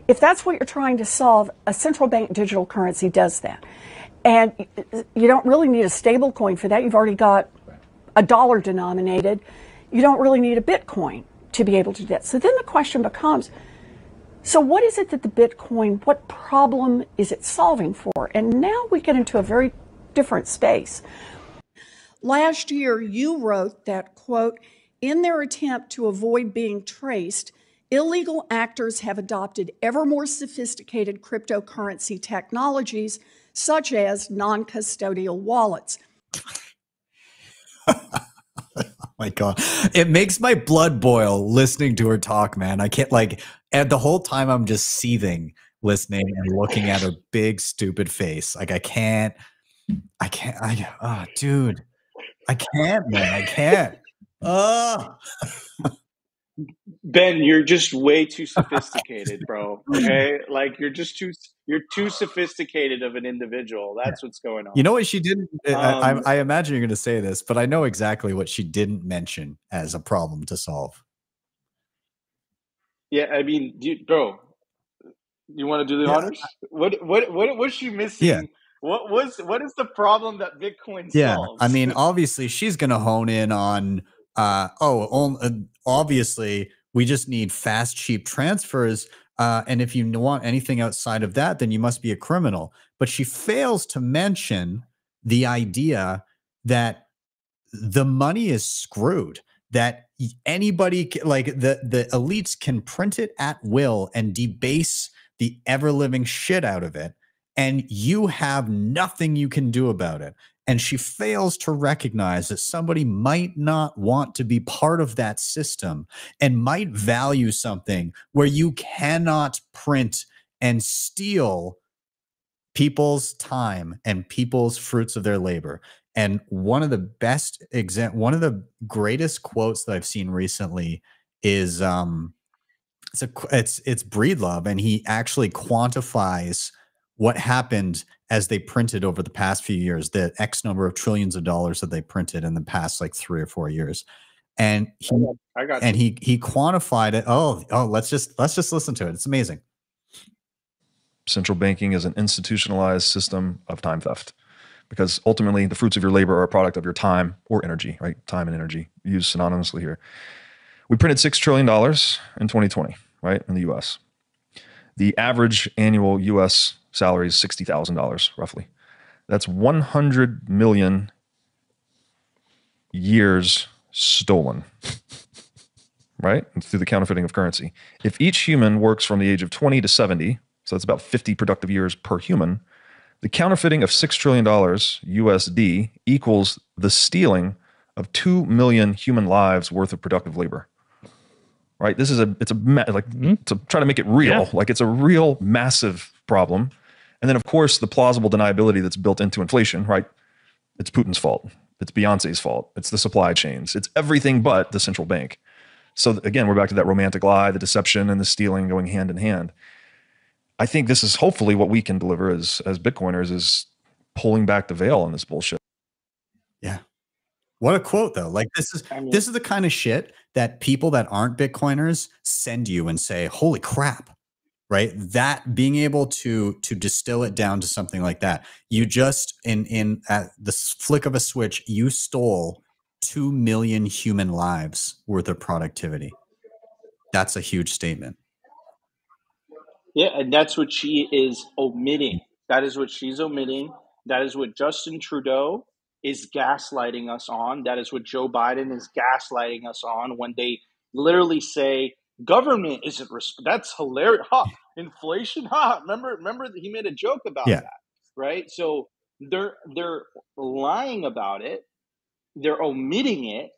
If that's what you're trying to solve, a central bank digital currency does that. And you don't really need a stable coin for that. You've already got a dollar denominated. You don't really need a Bitcoin to be able to do that. So then the question becomes, so what is it that the Bitcoin, what problem is it solving for? And now we get into a very different space. Last year, you wrote that, quote, in their attempt to avoid being traced, illegal actors have adopted ever more sophisticated cryptocurrency technologies, such as non-custodial wallets. Oh my God. It makes my blood boil listening to her talk, man. I can't and the whole time I'm just seething listening and looking at her big, stupid face. Like dude, I can't, man. I can't. Ben, you're just way too sophisticated, bro. Okay? Like you're too sophisticated of an individual. That's what's going on. You know what she didn't I imagine you're going to say this, but I know exactly what she didn't mention as a problem to solve. Yeah, I mean, bro, you want to do the honors? What was she missing? Yeah. What is the problem that Bitcoin solves? I mean, obviously she's going to hone in on obviously we just need fast, cheap transfers. And if you want anything outside of that, then you must be a criminal. But she fails to mention the idea that the money is screwed, that anybody, like the elites can print it at will and debase the ever-living shit out of it. And you have nothing you can do about it. And she fails to recognize that somebody might not want to be part of that system and might value something where you cannot print and steal people's time and people's fruits of their labor. And one of the greatest quotes that I've seen recently is It's Breedlove, and he actually quantifies what happened as they printed over the past few years, the X number of trillions of dollars that they printed in the past like 3 or 4 years. And he quantified it. Let's just listen to it. It's amazing. Central banking is an institutionalized system of time theft, because ultimately the fruits of your labor are a product of your time or energy, right? Time and energy used synonymously here. We printed $6 trillion in 2020, right, in the U.S. The average annual U.S. salary is $60,000, roughly. That's 100 million years stolen, right, through the counterfeiting of currency. If each human works from the age of 20 to 70, so that's about 50 productive years per human, the counterfeiting of $6 trillion USD equals the stealing of 2 million human lives worth of productive labor. Right? This is to try to make it real. Like, it's a real massive problem. And then, of course, the plausible deniability that's built into inflation, right? It's Putin's fault. It's Beyonce's fault. It's the supply chains. It's everything but the central bank. So again, we're back to that romantic lie, the deception and the stealing going hand in hand. I think this is hopefully what we can deliver as Bitcoiners, is pulling back the veil on this bullshit. Yeah. What a quote, though. Like, this is the kind of shit that people that aren't Bitcoiners send you and say, holy crap, right? That being able to distill it down to something like that. You just, at the flick of a switch, you stole 2 million human lives worth of productivity. That's a huge statement. Yeah, and that's what she is omitting. That is what she's omitting. That is what Justin Trudeau is gaslighting us on. That is what Joe Biden is gaslighting us on when they literally say government isn't. That's hilarious. Inflation. Remember he made a joke about that, right? So they're lying about it. They're omitting it,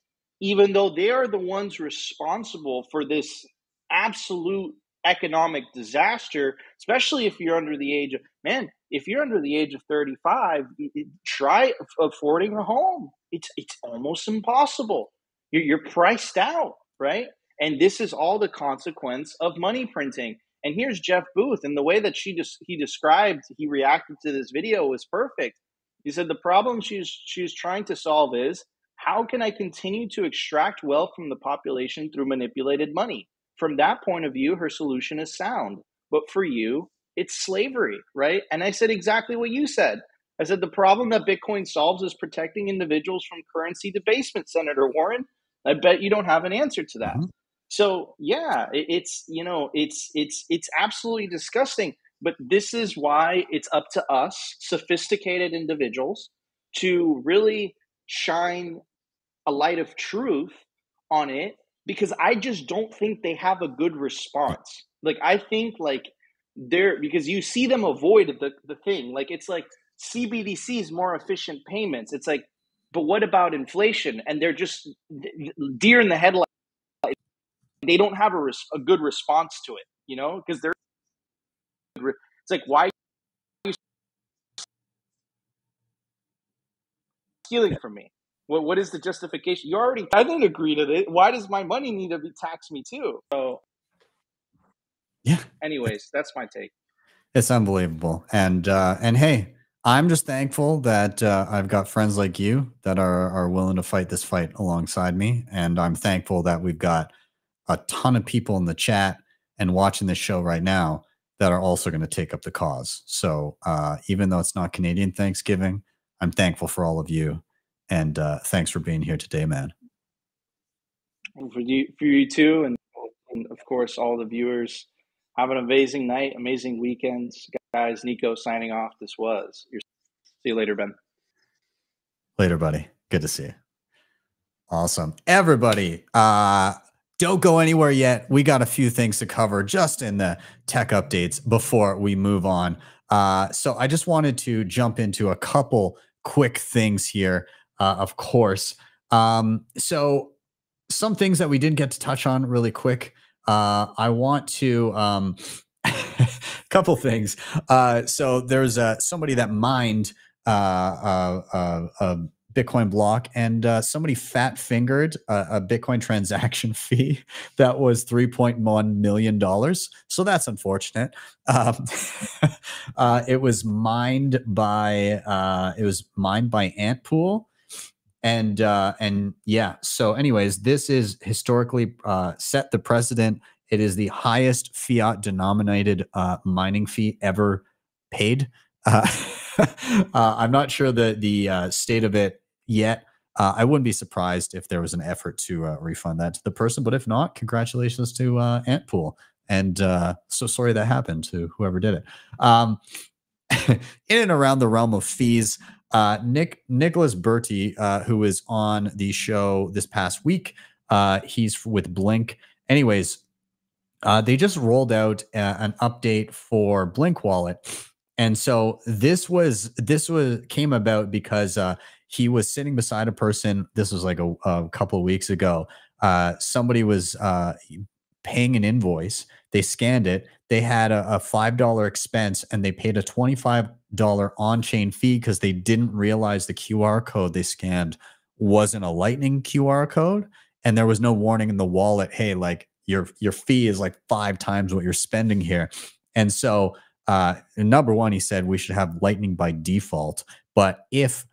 even though they are the ones responsible for this absolute economic disaster, especially if you're under the age of, if you're under the age of 35, try affording a home. It's almost impossible. You're priced out, right? And this is all the consequence of money printing. And here's Jeff Booth, and the way that he reacted to this video was perfect. He said the problem she's trying to solve is, how can I continue to extract wealth from the population through manipulated money? From that point of view, her solution is sound. But for you, it's slavery, right? And I said exactly what you said. I said the problem that Bitcoin solves is protecting individuals from currency debasement, Senator Warren. I bet you don't have an answer to that. Mm-hmm. So yeah, it's absolutely disgusting. But this is why it's up to us, sophisticated individuals, to really shine a light of truth on it, because I just don't think they have a good response. Like, I think because you see them avoid the thing. Like, it's like CBDC's more efficient payments. It's like, but what about inflation? And they're just deer in the headlights. They don't have a good response to it, because it's like, why are you stealing from me? What is the justification? I didn't agree to it. Why does my money need to be taxed me too? So, yeah. Anyways, that's my take. It's unbelievable. And hey, I'm just thankful that I've got friends like you that are willing to fight this fight alongside me. And I'm thankful that we've got a ton of people in the chat and watching this show right now that are also going to take up the cause. So even though it's not Canadian Thanksgiving, I'm thankful for all of you. And thanks for being here today, man. And for you too, and of course all the viewers. Have an amazing night, amazing weekends, guys. Nico signing off. This was see you later, Ben. Later, buddy. Good to see you. Awesome, everybody. Don't go anywhere yet. We got a few things to cover just in the tech updates before we move on. So I just wanted to jump into a couple quick things here. Of course. So some things that we didn't get to touch on really quick. I want to couple things. So there's somebody that mined Bitcoin Bitcoin block, and somebody fat fingered a Bitcoin transaction fee that was $3.1 million. So that's unfortunate. It was mined by Antpool. And yeah, so anyways, this is historically set the precedent. It is the highest fiat denominated mining fee ever paid. I'm not sure the state of it yet. I wouldn't be surprised if there was an effort to refund that to the person, but if not, congratulations to Antpool. And so sorry that happened to whoever did it. In and around the realm of fees, Nicholas Berti, who was on the show this past week, he's with Blink. Anyways, they just rolled out an update for Blink Wallet, and so this came about because he was sitting beside a person. This was like a couple of weeks ago. Somebody was paying an invoice. They scanned it. They had a $5 expense, and they paid a $25 on-chain fee because they didn't realize the QR code they scanned wasn't a Lightning QR code, and there was no warning in the wallet. Hey, like your fee is like 5 times what you're spending here. And so, number one, he said we should have Lightning by default, but if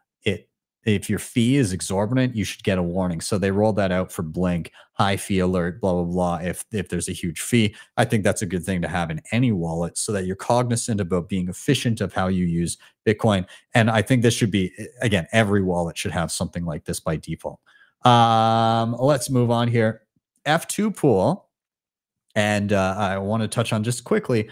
your fee is exorbitant, you should get a warning. So they rolled that out for Blink, high fee alert, blah, blah, blah. If there's a huge fee, I think that's a good thing to have in any wallet so that you're cognizant about being efficient of how you use Bitcoin. And I think this should be, again, every wallet should have something like this by default. Let's move on here. F2 pool. And I want to touch on just quickly,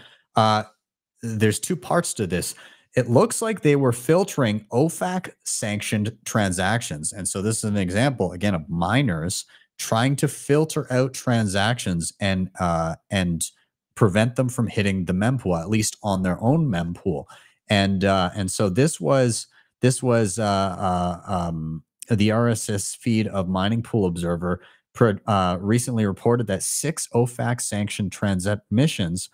there's 2 parts to this. It looks like they were filtering OFAC sanctioned transactions. And so this is an example, again, of miners trying to filter out transactions and prevent them from hitting the mempool, at least on their own mempool. And so this was the RSS feed of Mining Pool Observer recently reported that 6 OFAC sanctioned transactions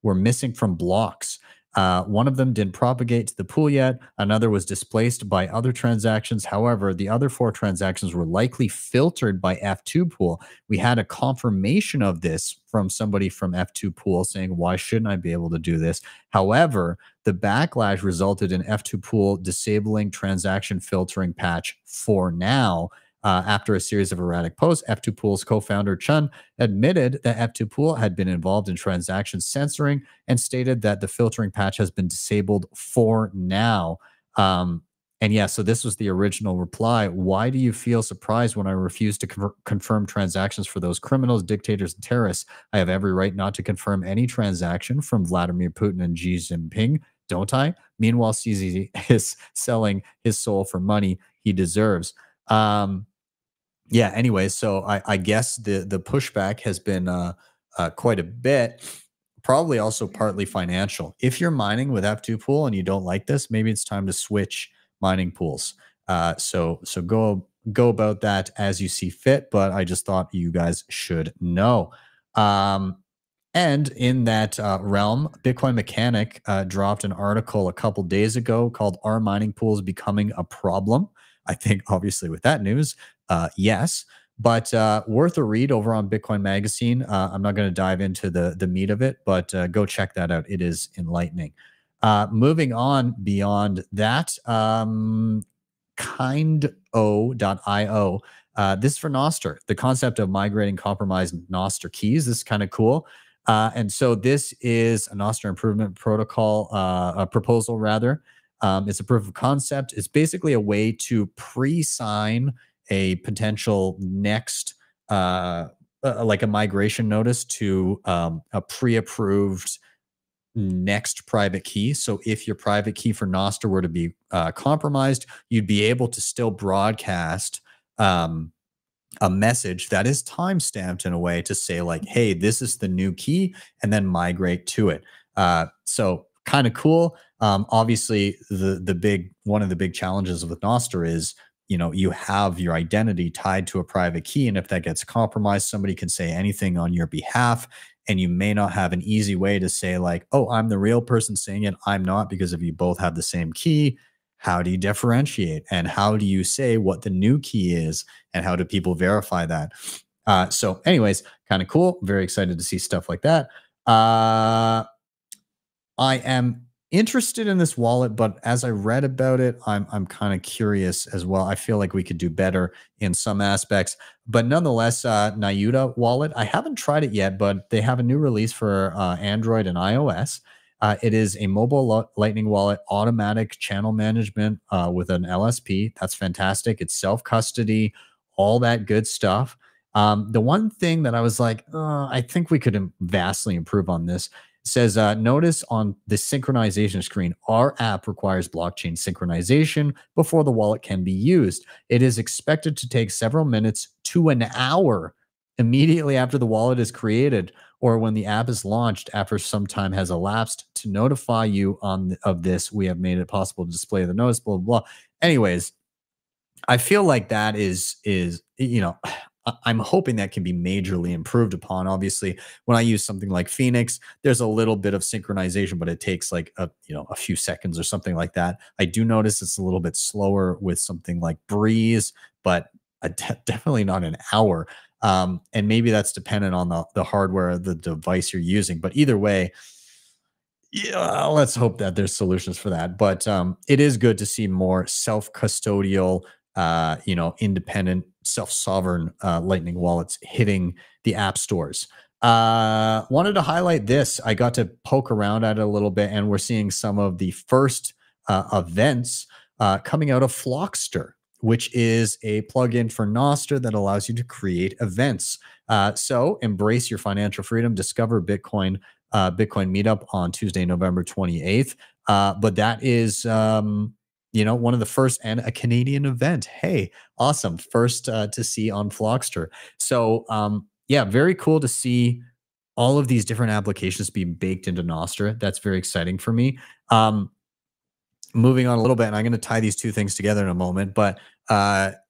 were missing from blocks. One of them didn't propagate to the pool yet. Another was displaced by other transactions. However, the other 4 transactions were likely filtered by F2 pool. We had a confirmation of this from somebody from F2 pool saying, why shouldn't I be able to do this? However, the backlash resulted in F2 pool disabling transaction filtering patch for now. After a series of erratic posts, F2 Pool's co-founder Chun admitted that F2 Pool had been involved in transaction censoring and stated that the filtering patch has been disabled for now. And yeah, so this was the original reply. Why do you feel surprised when I refuse to confirm transactions for those criminals, dictators, and terrorists? I have every right not to confirm any transaction from Vladimir Putin and Xi Jinping, don't I? Meanwhile, CZ is selling his soul for money he deserves. Yeah, anyway, so I guess the pushback has been quite a bit, probably also partly financial. If you're mining with F2 pool and you don't like this, maybe it's time to switch mining pools. So go about that as you see fit, but I just thought you guys should know. And in that realm, Bitcoin Mechanic dropped an article a couple days ago called "Are Mining Pools Becoming a Problem?" I think obviously with that news, yes, but worth a read over on Bitcoin Magazine. I'm not going to dive into the meat of it, but go check that out. It is enlightening. Moving on beyond that, Kindo.io. This is for Nostr. The concept of migrating compromised Nostr keys. This is kind of cool. And so this is a Nostr improvement protocol, a proposal rather. It's a proof of concept. It's basically a way to pre-sign a potential next, like a migration notice to a pre-approved next private key. So if your private key for Nostr were to be compromised, you'd be able to still broadcast a message that is timestamped in a way to say like, hey, this is the new key, and then migrate to it. So kind of cool. Obviously, one of the big challenges with Nostr is, you have your identity tied to a private key, and if that gets compromised, somebody can say anything on your behalf, and you may not have an easy way to say like, oh, I'm the real person saying it, I'm not, because if you both have the same key, How do you differentiate? And how do you say what the new key is? And how do people verify that? So anyways, kind of cool. Very excited to see stuff like that. I am interested in this wallet, but as I read about it, I'm kind of curious as well. I feel like we could do better in some aspects, but nonetheless, Nayuta wallet, I haven't tried it yet, but they have a new release for Android and iOS. It is a mobile Lightning wallet, automatic channel management with an LSP. That's fantastic. It's self-custody, all that good stuff. The one thing that I was like, I think we could vastly improve on this says, notice on the synchronization screen, our app requires blockchain synchronization before the wallet can be used. It is expected to take several minutes to an hour immediately after the wallet is created or when the app is launched after some time has elapsed to notify you of this. We have made it possible to display the notice, blah, blah, blah. Anyways, I feel like that is, you know, I'm hoping that can be majorly improved upon. Obviously, when I use something like Phoenix, there's a little bit of synchronization, but it takes like a few seconds or something like that. I do notice it's a little bit slower with something like Breeze, but definitely not an hour. And maybe that's dependent on the hardware of the device you're using. But either way, yeah, let's hope that there's solutions for that. But it is good to see more self-custodial, independent, self-sovereign Lightning wallets hitting the app stores. Wanted to highlight this. I got to poke around at it a little bit, and we're seeing some of the first events coming out of Flockster, which is a plugin for Nostr that allows you to create events. So embrace your financial freedom. Discover Bitcoin meetup on Tuesday, November 28th. But that is one of the first and a Canadian event. Hey, awesome. First to see on Flockster. So very cool to see all of these different applications being baked into Nostr. That's very exciting for me. Moving on a little bit, and I'm going to tie these two things together in a moment, but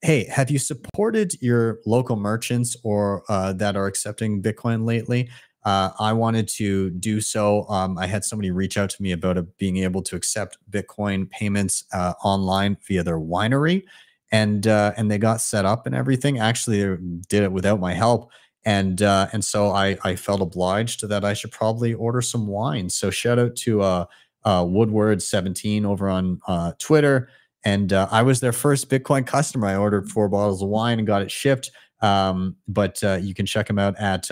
hey, have you supported your local merchants or that are accepting Bitcoin lately? I wanted to do so. I had somebody reach out to me about being able to accept Bitcoin payments online via their winery, and they got set up and everything. Actually, they did it without my help, and so I felt obliged that I should probably order some wine. So shout out to Woodward17 over on Twitter, and I was their first Bitcoin customer. I ordered 4 bottles of wine and got it shipped. But you can check them out at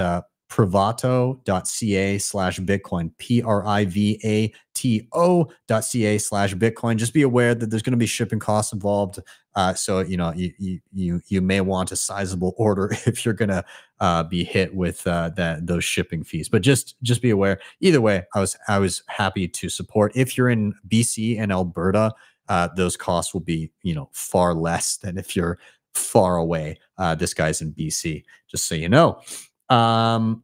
privato.ca/Bitcoin, privato.ca/Bitcoin. Just be aware that there's going to be shipping costs involved. So, you may want a sizable order if you're going to be hit with those shipping fees. But just be aware. Either way, I was happy to support. If you're in BC and Alberta, those costs will be, far less than if you're far away. This guy's in BC, just so you know. And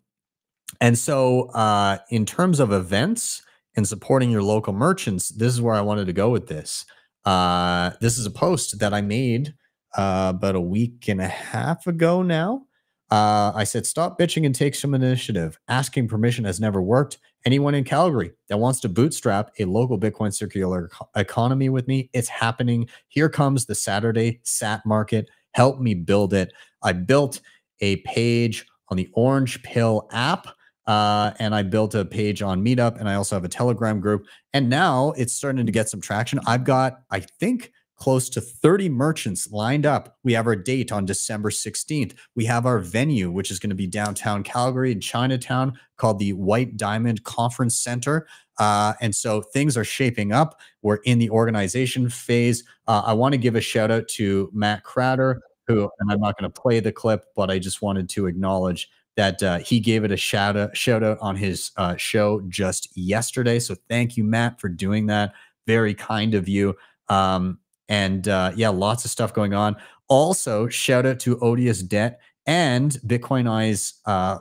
so in terms of events and supporting your local merchants, this is where I wanted to go with this. This is a post that I made about a week and a half ago now. I said, stop bitching and take some initiative. Asking permission has never worked. Anyone in Calgary that wants to bootstrap a local Bitcoin circular economy with me, it's happening. Here comes the Saturday Sat Market. Help me build it. I built a page on the Orange Pill app, and I built a page on Meetup, and I also have a Telegram group. And now it's starting to get some traction. I've got, I think, close to 30 merchants lined up. We have our date on December 16th. We have our venue, which is going to be downtown Calgary in Chinatown, called the White Diamond Conference Center. And so things are shaping up. We're in the organization phase. I want to give a shout out to Matt Cratter, who, and I'm not going to play the clip, but I just wanted to acknowledge that he gave it a shout out on his show just yesterday. So thank you, Matt, for doing that. Very kind of you. Lots of stuff going on. Also, shout out to Odious Debt and Bitcoin Eye's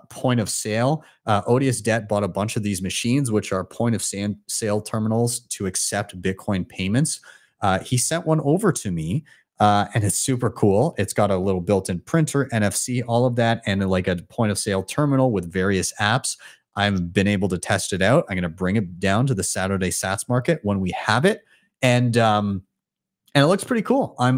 point of sale. Odious Debt bought a bunch of these machines, which are point of sale terminals to accept Bitcoin payments. He sent one over to me, and it's super cool. It's got a little built-in printer, NFC, all of that, and like a point of sale terminal with various apps. I've been able to test it out. I'm going to bring it down to the Saturday Sats Market when we have it. And And it looks pretty cool. I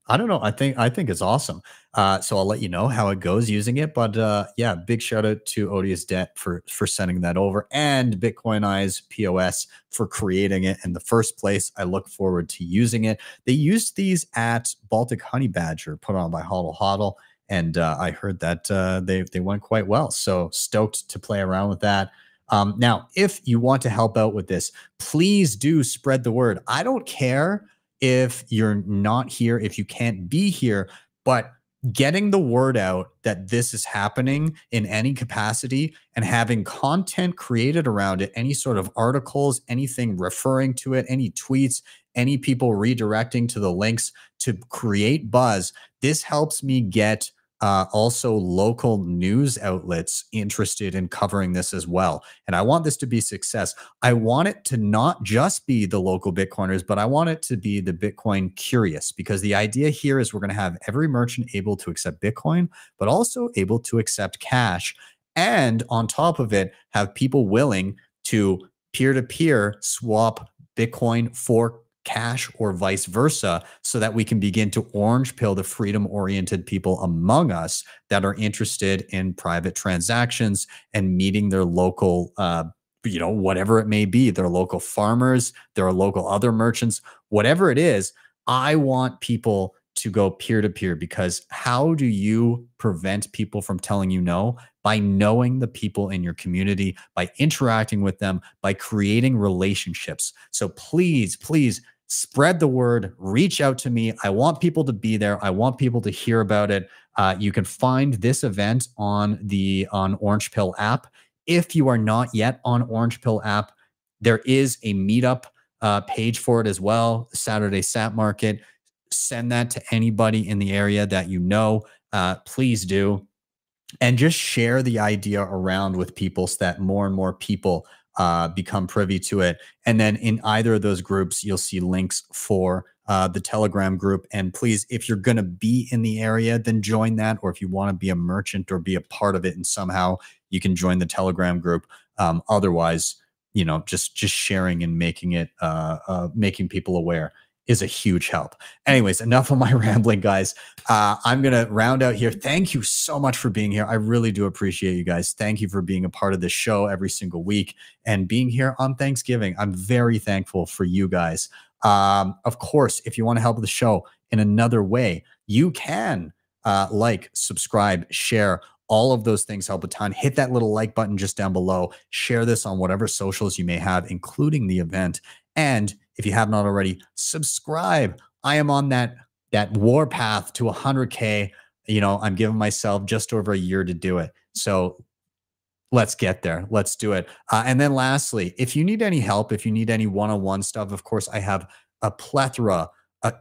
don't know. I think it's awesome. So I'll let you know how it goes using it. But yeah, big shout out to Odious Debt for sending that over, and Bitcoin Eyes POS for creating it in the first place. I look forward to using it. They used these at Baltic Honey Badger, put on by Hodl Hodl, and I heard that they went quite well. So stoked to play around with that. Now, if you want to help out with this, please do spread the word. I don't care if you're not here, if you can't be here, but getting the word out that this is happening in any capacity and having content created around it, any sort of articles, anything referring to it, any tweets, any people redirecting to the links to create buzz, this helps me get also local news outlets interested in covering this as well. And I want this to be a success. I want it to not just be the local Bitcoiners, but I want it to be the Bitcoin curious, because the idea here is we're going to have every merchant able to accept Bitcoin, but also able to accept cash. And on top of it, have people willing to peer-to-peer swap Bitcoin for cash or vice versa, so that we can begin to orange pill the freedom-oriented people among us that are interested in private transactions and meeting their local, whatever it may be, their local farmers, their local other merchants, whatever it is. I want people to go peer-to-peer, because how do you prevent people from telling you no? By knowing the people in your community, by interacting with them, by creating relationships. So please, please spread the word, reach out to me. I want people to be there. I want people to hear about it. You can find this event on Orange Pill app. If you are not yet on Orange Pill app, there is a meetup page for it as well, Saturday Sat Market. Send that to anybody in the area that you know. Please do. And just share the idea around with people so that more and more people become privy to it. And then in either of those groups, you'll see links for the Telegram group. And please, if you're going to be in the area, then join that. Or if you want to be a merchant or be a part of it and somehow, you can join the Telegram group. Otherwise, just sharing and making it, making people aware is a huge help. Anyways, enough of my rambling, guys. I'm going to round out here. Thank you so much for being here. I really do appreciate you guys. Thank you for being a part of this show every single week and being here on Thanksgiving. I'm very thankful for you guys. Of course, if you want to help the show in another way, you can subscribe, share. All of those things help a ton. Hit that little like button just down below. Share this on whatever socials you may have, including the event. And if you have not already, subscribe. I am on that war path to 100K. I'm giving myself just over a year to do it. So let's get there. Let's do it. And then lastly, if you need any help, if you need any one-on-one stuff, of course, I have a plethora,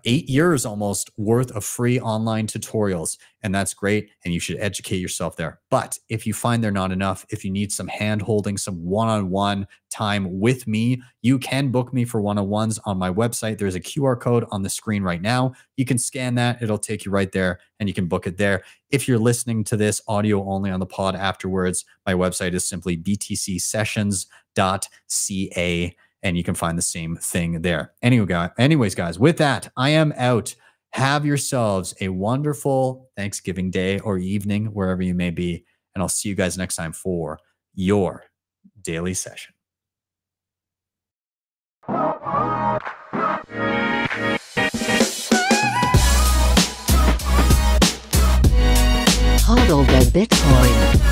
8 years almost worth of free online tutorials. And that's great. And you should educate yourself there. But if you find they're not enough, if you need some hand holding, some one-on-one time with me, you can book me for one-on-ones on my website. There's a QR code on the screen right now. You can scan that. It'll take you right there and you can book it there. If you're listening to this audio only on the pod afterwards, my website is simply btcsessions.ca. And you can find the same thing there. Anyways, guys, with that, I am out. Have yourselves a wonderful Thanksgiving day or evening, wherever you may be. And I'll see you guys next time for your daily session. Hodl the Bitcoin.